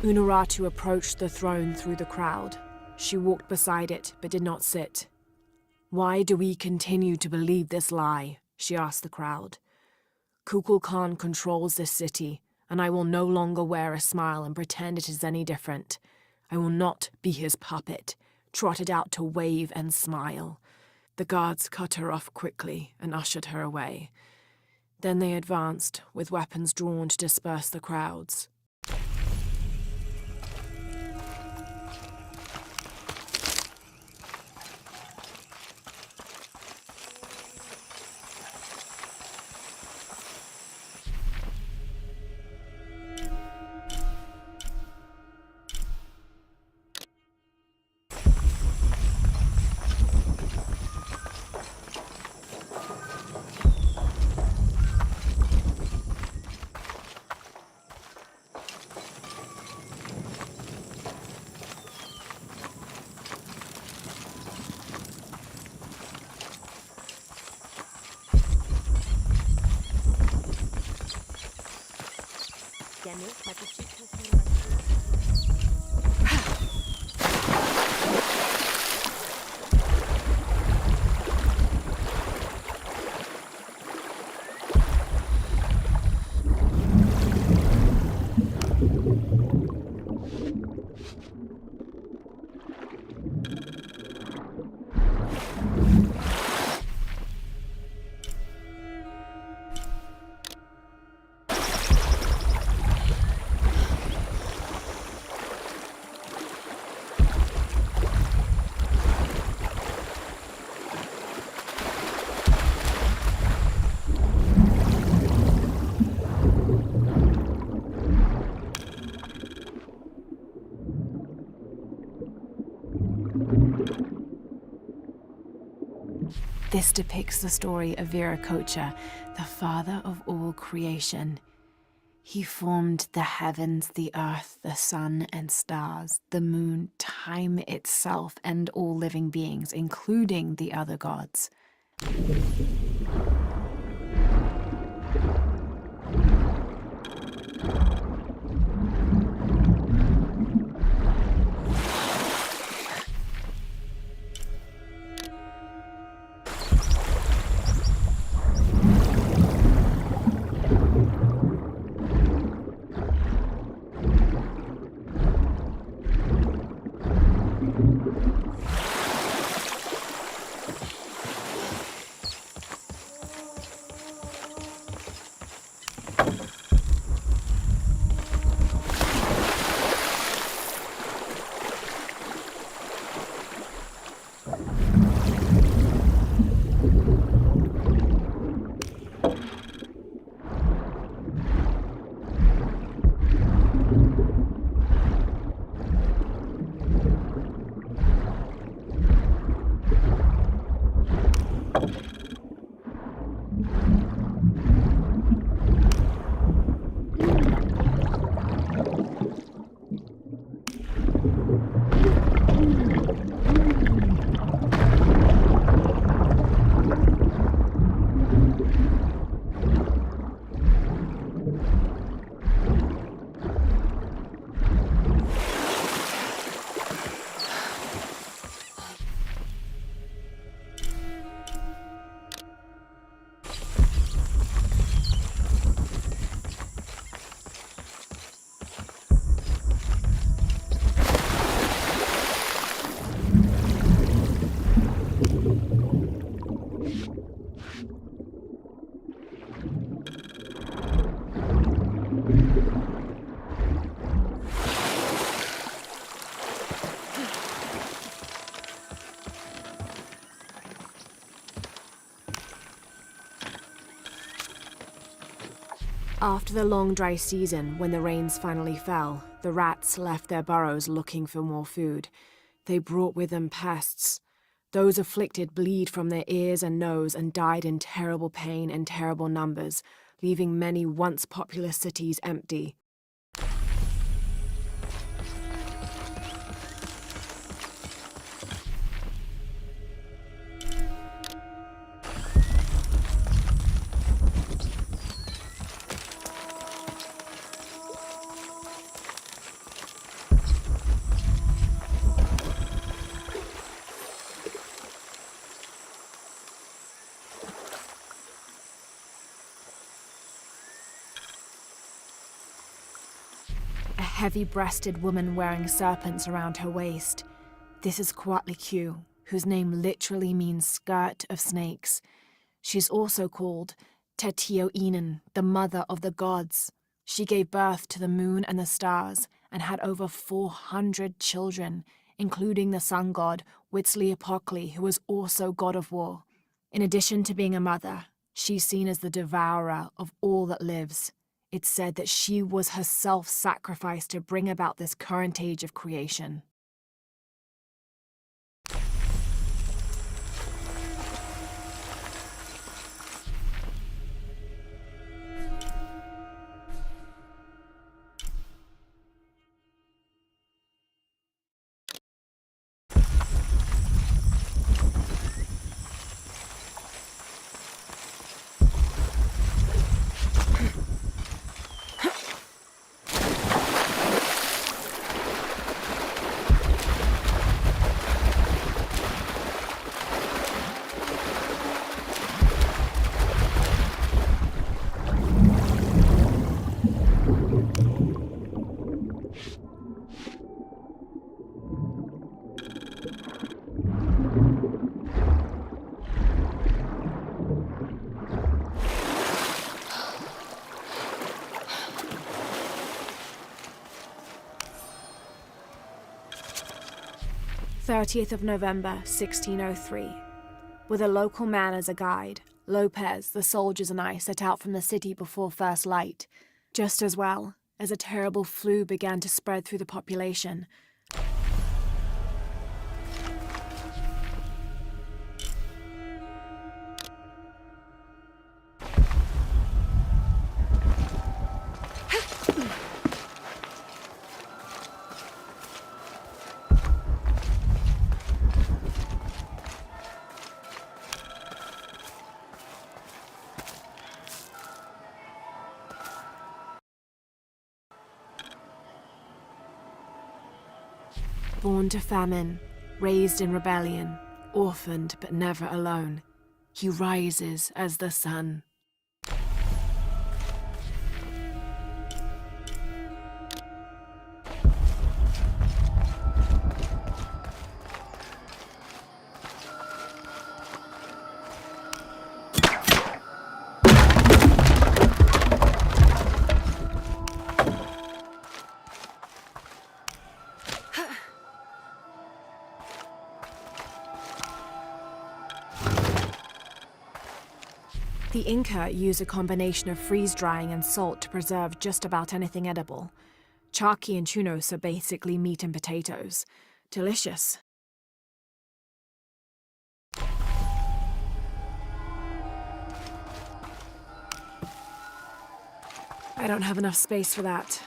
Unuratu approached the throne through the crowd. She walked beside it, but did not sit. "Why do we continue to believe this lie?" she asked the crowd. "Kukulkan controls this city, and I will no longer wear a smile and pretend it is any different. I will not be his puppet, trotted out to wave and smile." The guards cut her off quickly and ushered her away. Then they advanced, with weapons drawn to disperse the crowds. This depicts the story of Viracocha, the father of all creation. He formed the heavens, the earth, the sun and stars, the moon, time itself, and all living beings, including the other gods. After the long dry season, when the rains finally fell, the rats left their burrows looking for more food. They brought with them pests. Those afflicted bleed from their ears and nose and died in terrible pain and terrible numbers, leaving many once populous cities empty. A heavy-breasted woman wearing serpents around her waist. This is Coatlicue, whose name literally means skirt of snakes. She's also called Tetioinen, the mother of the gods. She gave birth to the moon and the stars and had over 400 children, including the sun god Huitzilopochtli, who was also god of war. In addition to being a mother, she's seen as the devourer of all that lives. It's said that she was herself sacrificed to bring about this current age of creation. November 1603. With a local man as a guide, Lopez, the soldiers and I set out from the city before first light. Just as well, as a terrible flu began to spread through the population. Born to famine, raised in rebellion, orphaned but never alone, he rises as the sun. The Inca used a combination of freeze-drying and salt to preserve just about anything edible. Charqui and chunos are basically meat and potatoes. Delicious. I don't have enough space for that.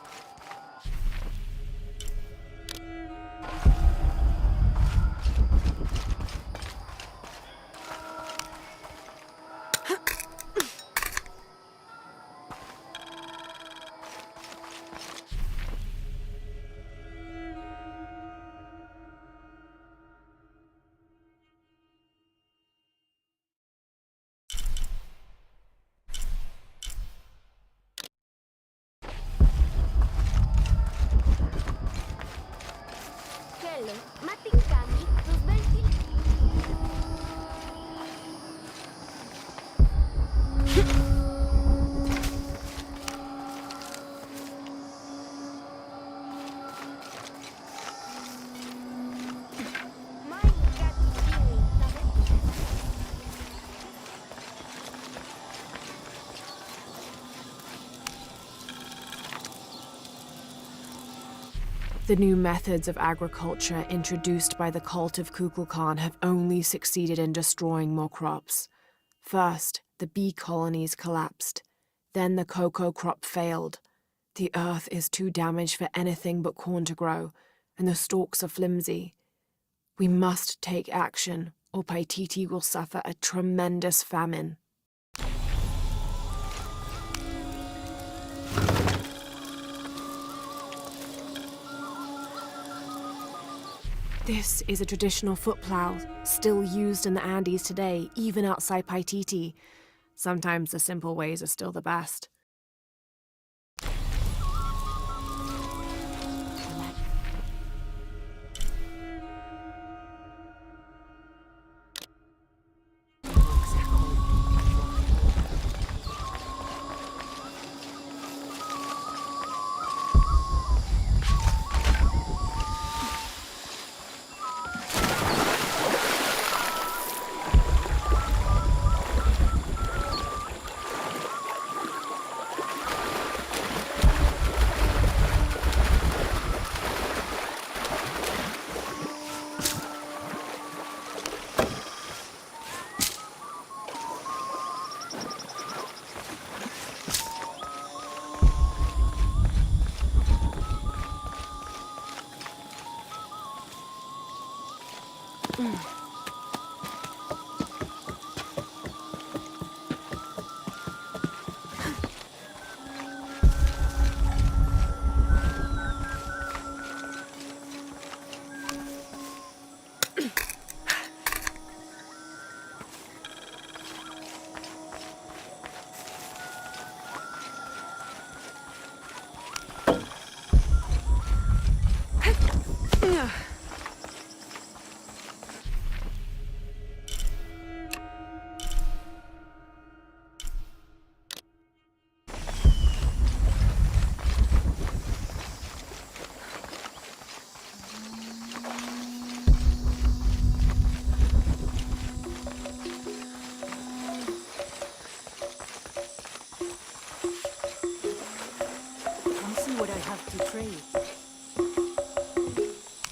The new methods of agriculture introduced by the cult of Kukulkan have only succeeded in destroying more crops. First, the bee colonies collapsed. Then the cocoa crop failed. The earth is too damaged for anything but corn to grow, and the stalks are flimsy. We must take action, or Paititi will suffer a tremendous famine. This is a traditional foot plow, still used in the Andes today, even outside Paititi. Sometimes the simple ways are still the best.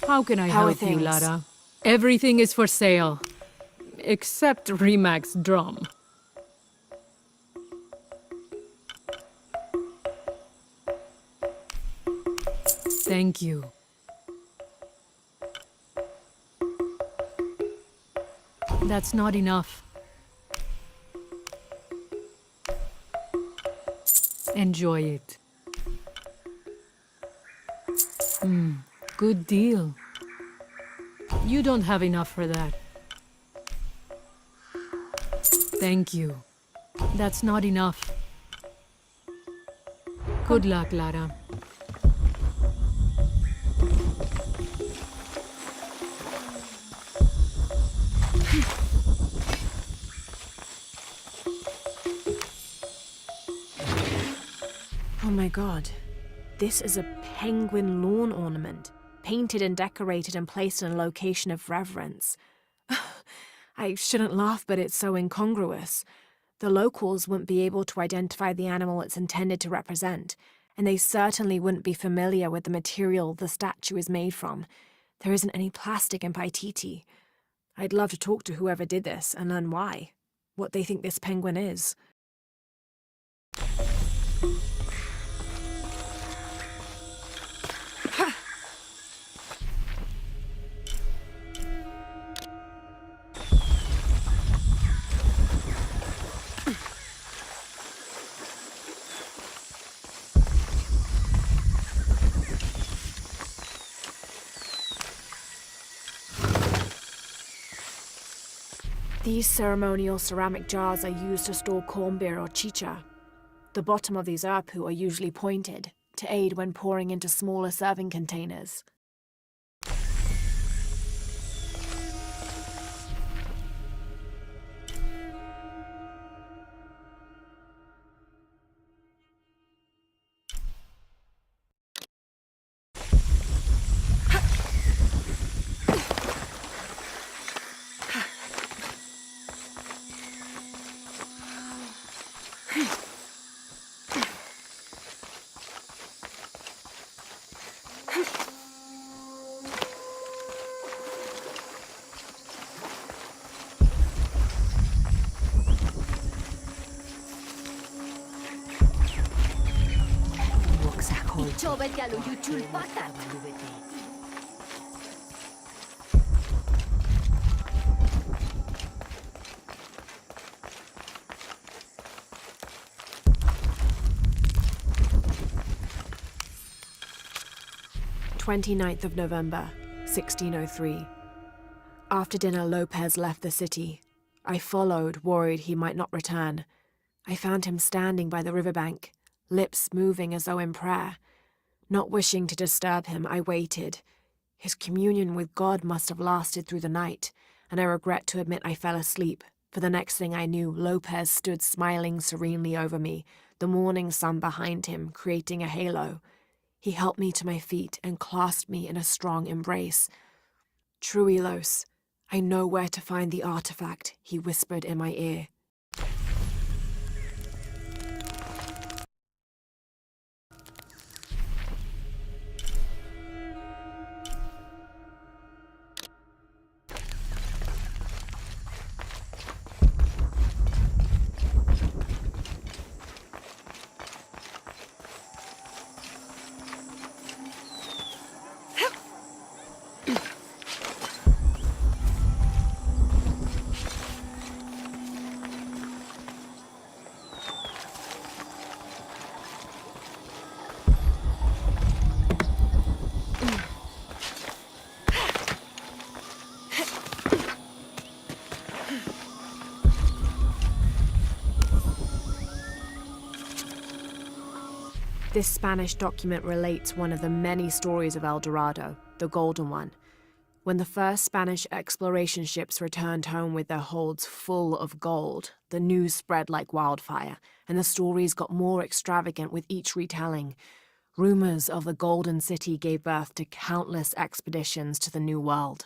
How can I How are help you, things? Lara? Everything is for sale. Except Remac's drum. Thank you. That's not enough. Enjoy it. Good deal. You don't have enough for that. Thank you. That's not enough. Good luck, Lara. Oh my god. This is a penguin lawn ornament, painted and decorated and placed in a location of reverence. I shouldn't laugh, but it's so incongruous. The locals wouldn't be able to identify the animal it's intended to represent, and they certainly wouldn't be familiar with the material the statue is made from. There isn't any plastic in Paititi. I'd love to talk to whoever did this and learn why, what they think this penguin is. These ceremonial ceramic jars are used to store corn beer or chicha. The bottom of these urpu are usually pointed, to aid when pouring into smaller serving containers. Coba kalau you patat. 29th of November, 1603. After dinner, Lopez left the city. I followed, worried he might not return. I found him standing by the riverbank, lips moving as though in prayer. Not wishing to disturb him, I waited. His communion with God must have lasted through the night, and I regret to admit I fell asleep, for the next thing I knew, Lopez stood smiling serenely over me, the morning sun behind him, creating a halo. He helped me to my feet and clasped me in a strong embrace. Truilos, I know where to find the artifact, he whispered in my ear. This Spanish document relates one of the many stories of El Dorado, the Golden One. When the first Spanish exploration ships returned home with their holds full of gold, the news spread like wildfire, and the stories got more extravagant with each retelling. Rumors of the Golden City gave birth to countless expeditions to the New World.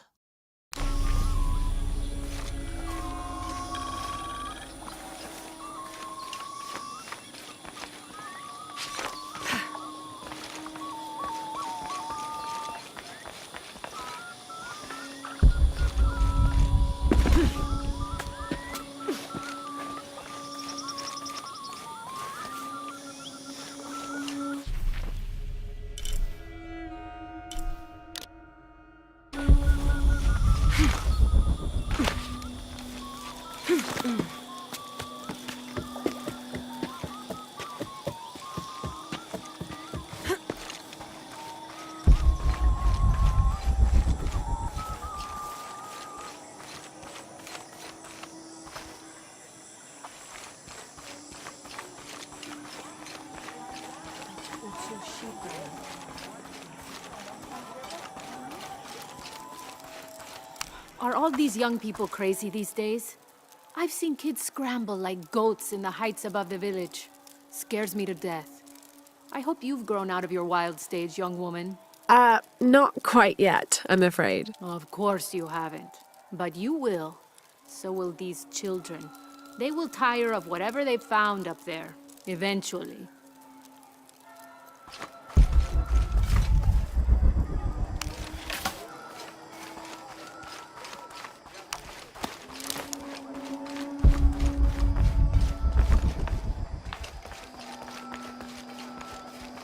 Are all these young people crazy these days? I've seen kids scramble like goats in the heights above the village. Scares me to death. I hope you've grown out of your wild stage, young woman. Not quite yet, I'm afraid. Of course you haven't. But you will. So will these children. They will tire of whatever they've found up there. Eventually.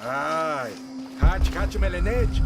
Ai, catch melenej.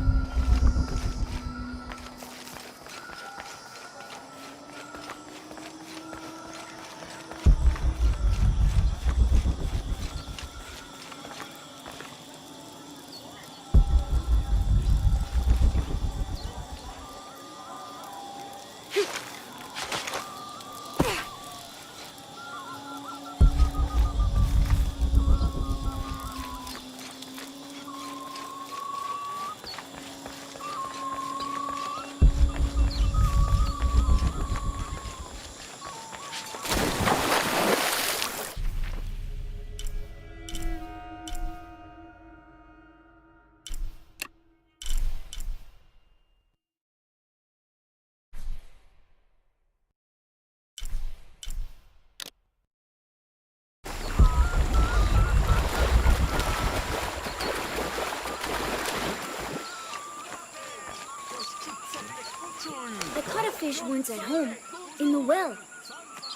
I caught a fish once at home, in the well.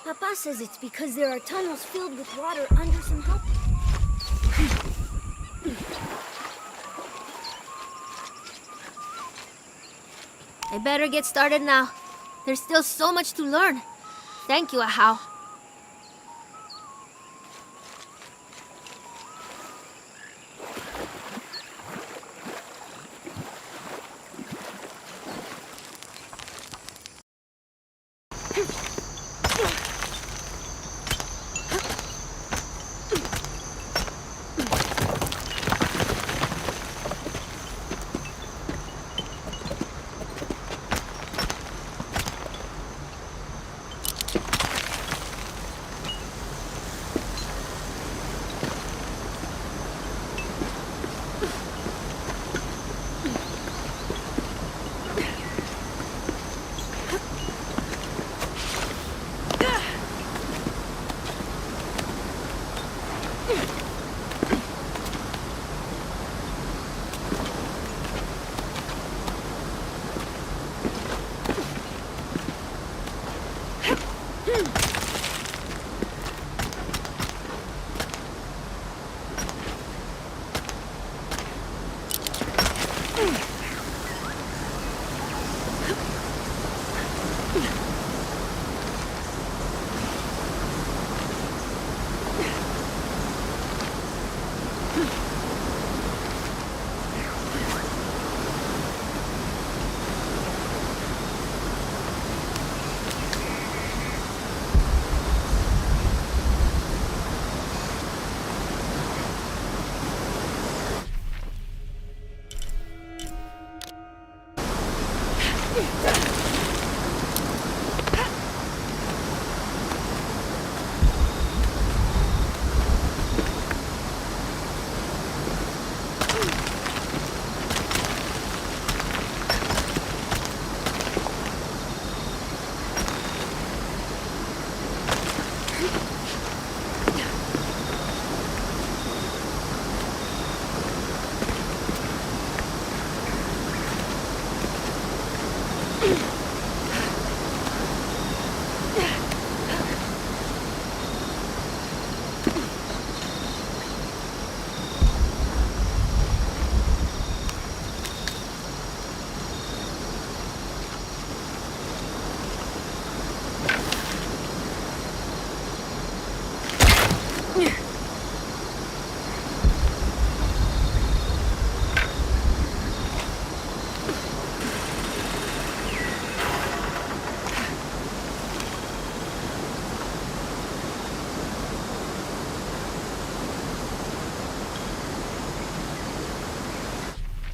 Papa says it's because there are tunnels filled with water under some help. I better get started now. There's still so much to learn. Thank you, Ahau.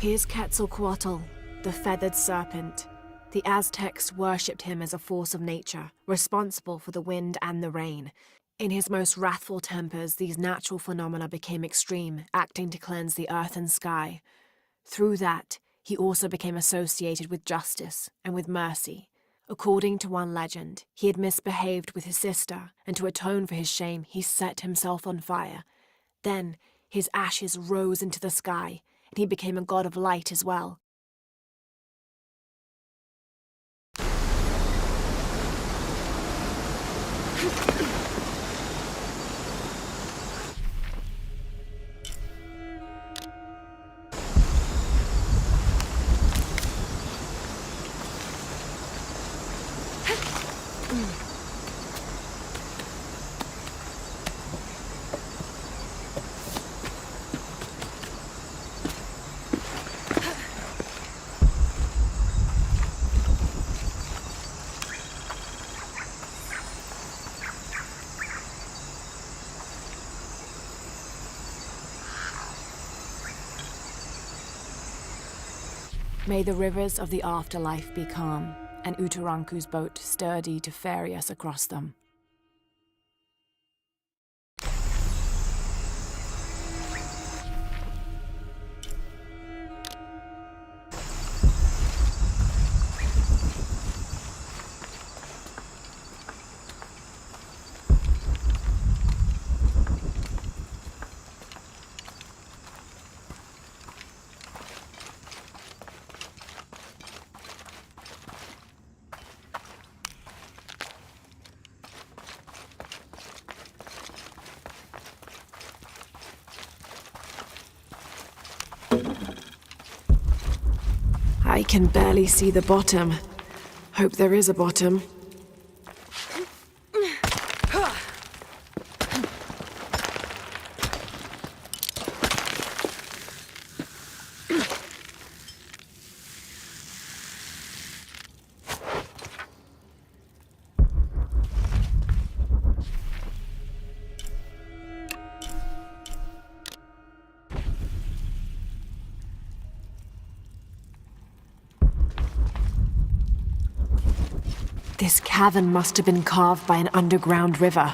Here's Quetzalcoatl, the feathered serpent. The Aztecs worshipped him as a force of nature, responsible for the wind and the rain. In his most wrathful tempers, these natural phenomena became extreme, acting to cleanse the earth and sky. Through that, he also became associated with justice and with mercy. According to one legend, he had misbehaved with his sister, and to atone for his shame, he set himself on fire. Then, his ashes rose into the sky, and he became a god of light as well. May the rivers of the afterlife be calm, and Utaranku's boat sturdy to ferry us across them. I can barely see the bottom. Hope there is a bottom. This cavern must have been carved by an underground river.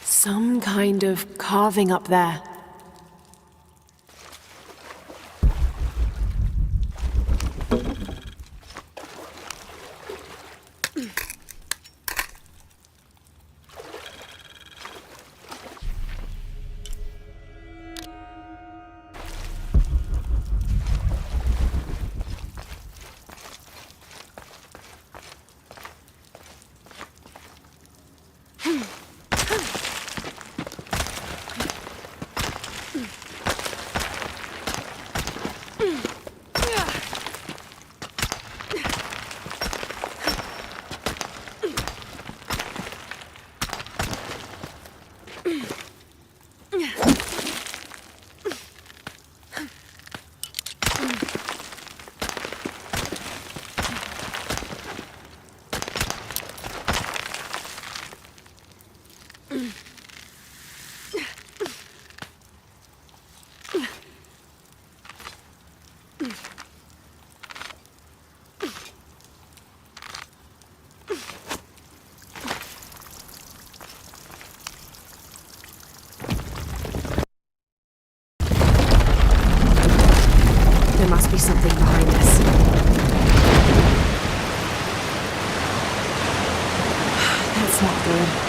Some kind of carving up there. There must be something behind this. That's not good.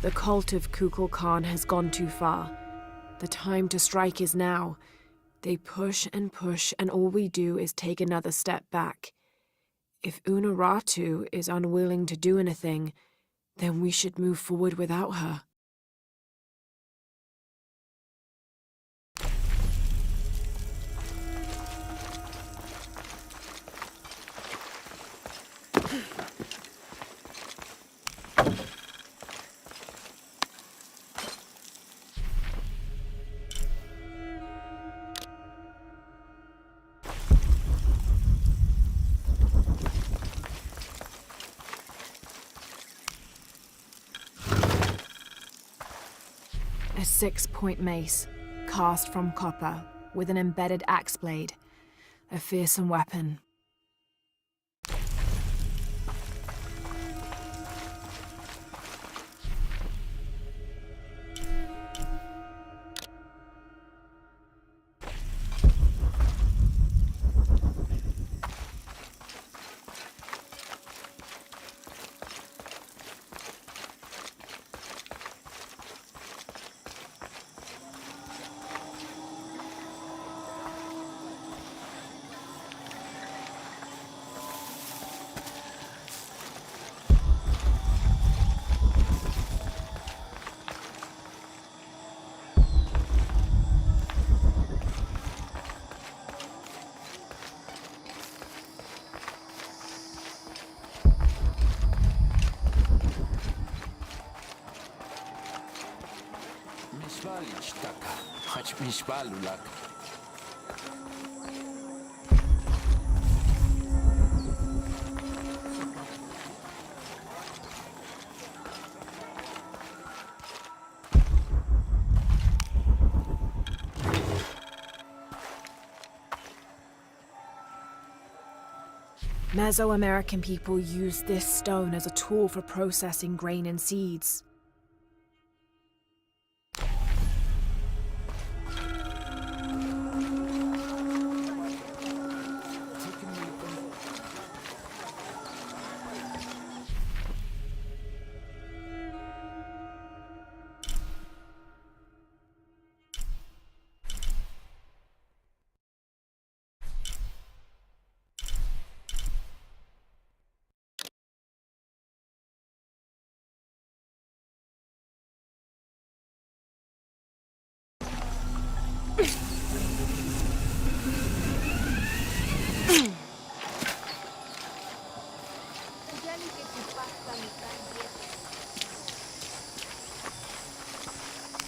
The cult of Kukulkan has gone too far. The time to strike is now. They push, and all we do is take another step back. If Unuratu is unwilling to do anything, then we should move forward without her. A 6-point mace, cast from copper, with an embedded axe blade. A fearsome weapon. Mishpalulak. Mesoamerican people used this stone as a tool for processing grain and seeds.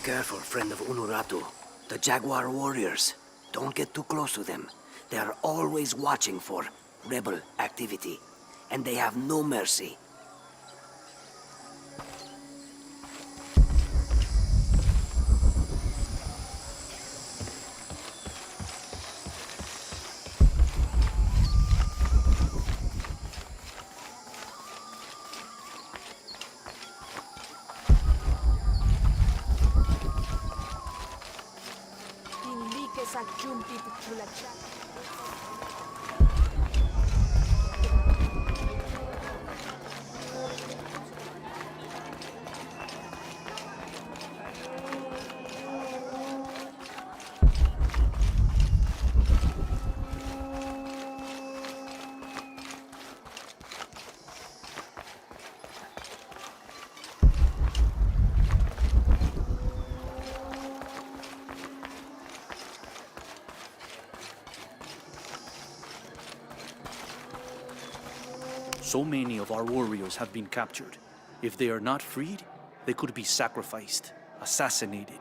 Careful, friend of Unuratu. The Jaguar warriors. Don't get too close to them. They are always watching for rebel activity. And they have no mercy. So many of our warriors have been captured. If they are not freed, they could be sacrificed, assassinated.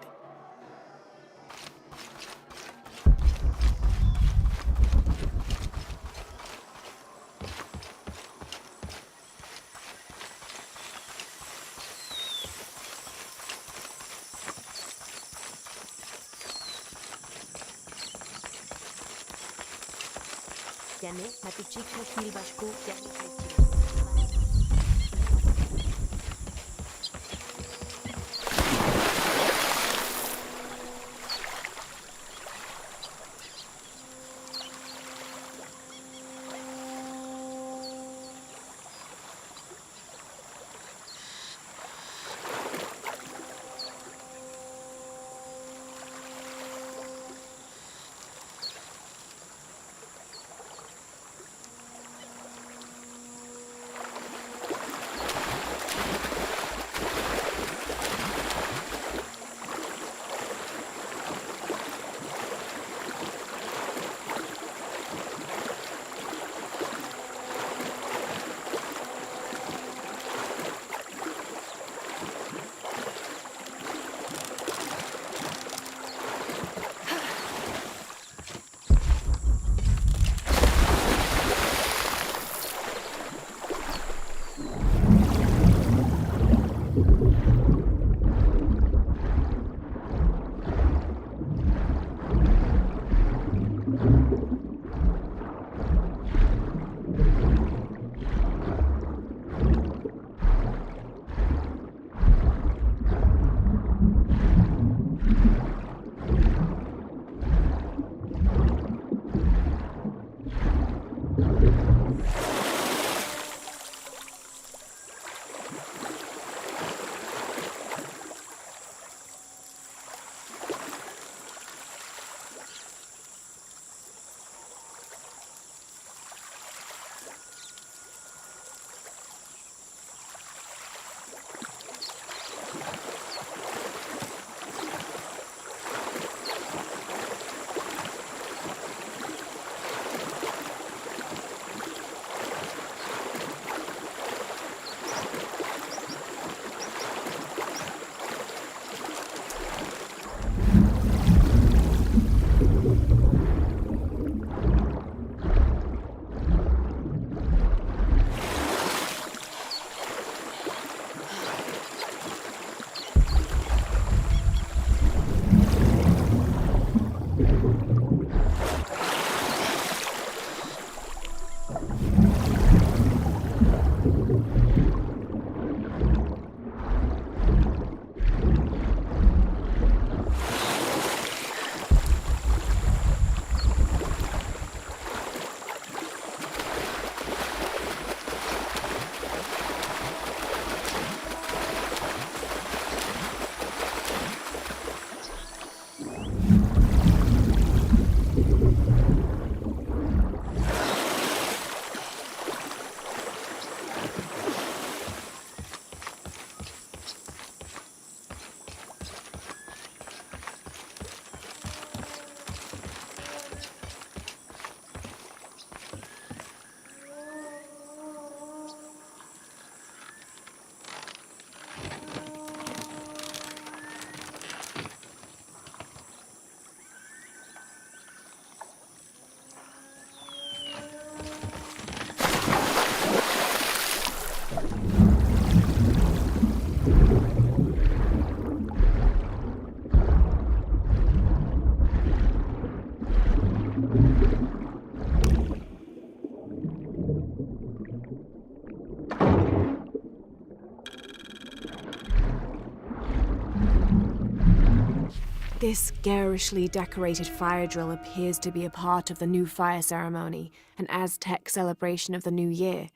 This garishly decorated fire drill appears to be a part of the new fire ceremony, an Aztec celebration of the new year.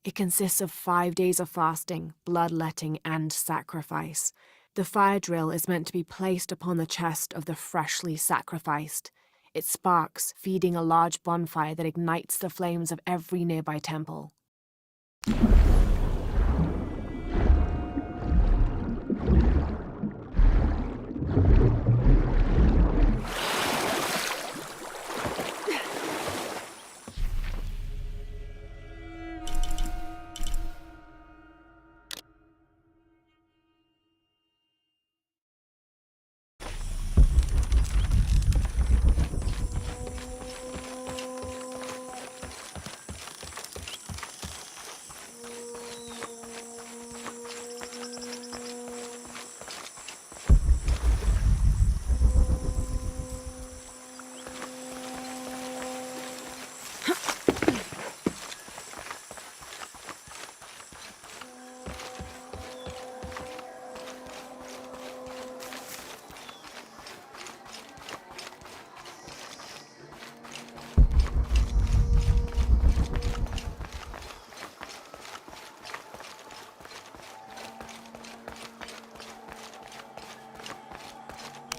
It consists of 5 days of fasting, bloodletting, and sacrifice. The fire drill is meant to be placed upon the chest of the freshly sacrificed. It sparks, feeding a large bonfire that ignites the flames of every nearby temple.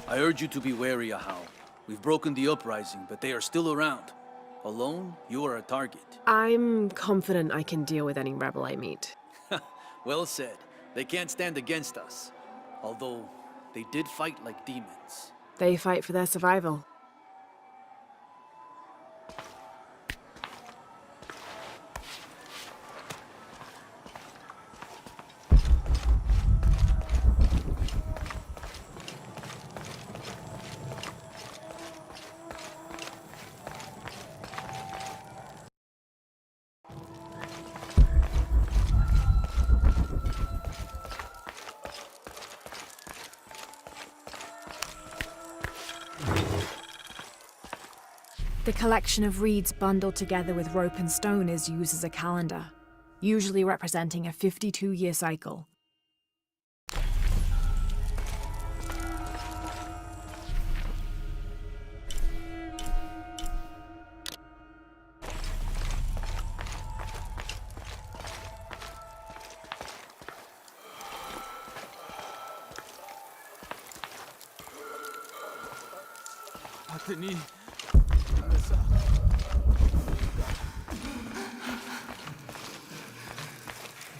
I urge you to be wary, Ahau. We've broken the uprising, but they are still around. Alone, you are a target. I'm confident I can deal with any rebel I meet. Well said. They can't stand against us. Although, they did fight like demons. They fight for their survival. The collection of reeds bundled together with rope and stone is used as a calendar, usually representing a 52-year cycle.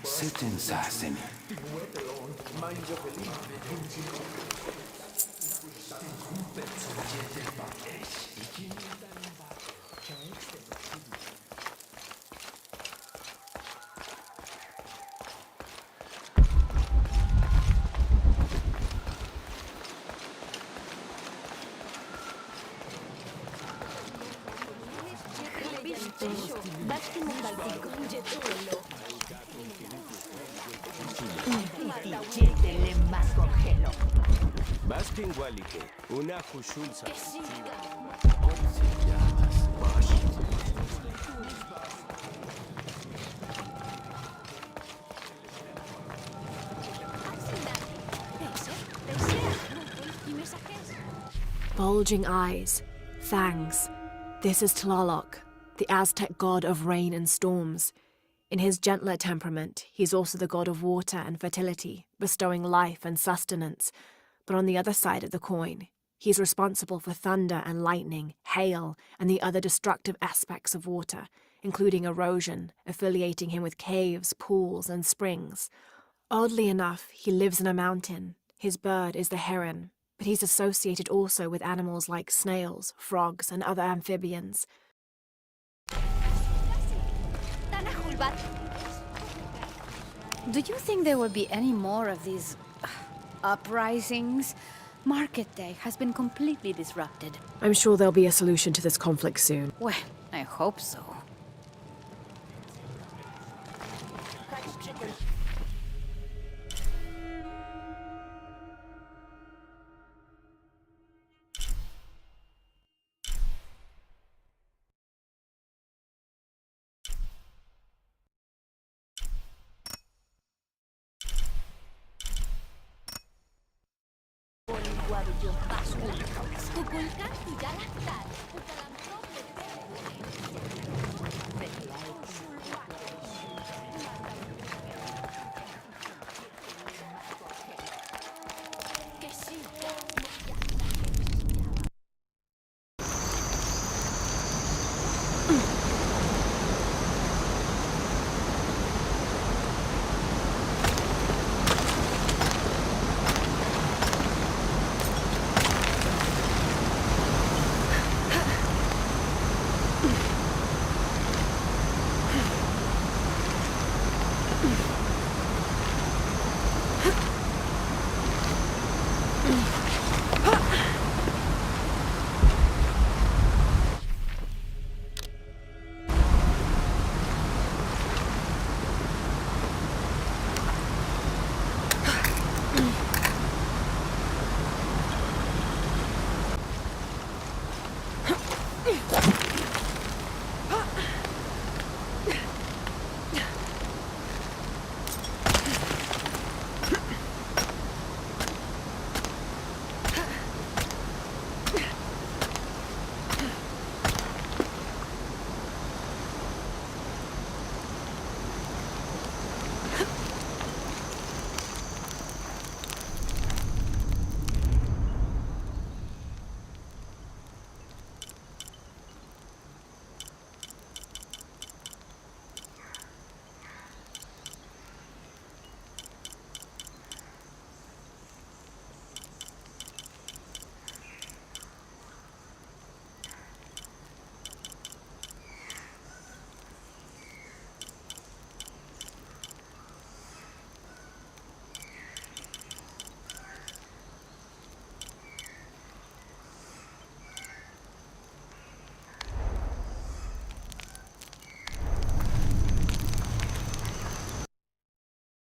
Sitten saasen. Baskin Walike, una hushulsa. Bulging eyes, fangs. This is Tlaloc, the Aztec god of rain and storms. In his gentler temperament, he's also the god of water and fertility, bestowing life and sustenance. But on the other side of the coin, he's responsible for thunder and lightning, hail, and the other destructive aspects of water, including erosion, affiliating him with caves, pools, and springs. Oddly enough, he lives in a mountain. His bird is the heron, but he's associated also with animals like snails, frogs, and other amphibians. Do you think there will be any more of these uprisings? Market day has been completely disrupted. I'm sure there'll be a solution to this conflict soon. Well, I hope so. Ulka?